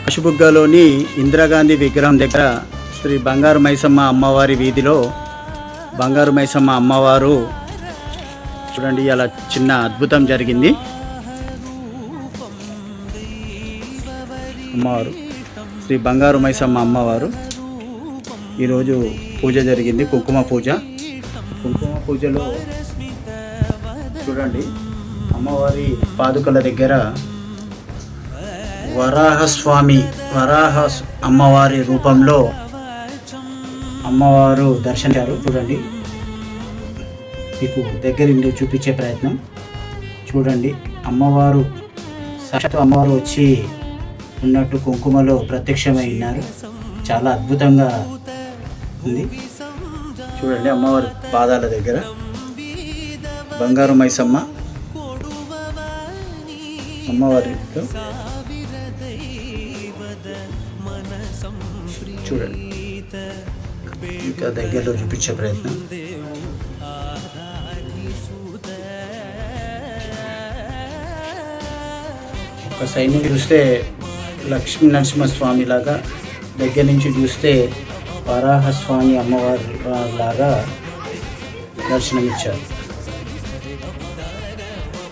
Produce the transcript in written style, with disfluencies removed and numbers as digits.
కాశీబుగ్గలోని ఇందిరాగాంధీ విగ్రహం దగ్గర శ్రీ బంగారు మైసమ్మ అమ్మవారి వీధిలో బంగారు మైసమ్మ అమ్మవారు చూడండి, అలా చిన్న అద్భుతం జరిగింది. అమ్మవారు శ్రీ బంగారు మైసమ్మ అమ్మవారు ఈరోజు పూజ జరిగింది, కుంకుమ పూజ. కుంకుమ పూజలో చూడండి, అమ్మవారి పాదుకల దగ్గర వరాహ అమ్మవారి రూపంలో అమ్మవారు దర్శించారు. చూడండి, మీకు దగ్గర నుండి చూపించే ప్రయత్నం చూడండి. అమ్మవారు సాక్షాత్తు అమ్మవారు వచ్చి ఉన్నట్టు కుంకుమలో ప్రత్యక్షమై ఉన్నారు. చాలా అద్భుతంగా ఉంది. చూడండి, అమ్మవారి పాదాల దగ్గర బంగారు మైసమ్మ అమ్మవారితో చూడండి, ఇంకా దగ్గరలో చూపించే ప్రయత్నం. ఒక సైడ్ నుంచి చూస్తే లక్ష్మీ నరసింహస్వామి లాగా, దగ్గర నుంచి చూస్తే వరాహస్వామి అమ్మవారి లాగా దర్శనమిచ్చారు.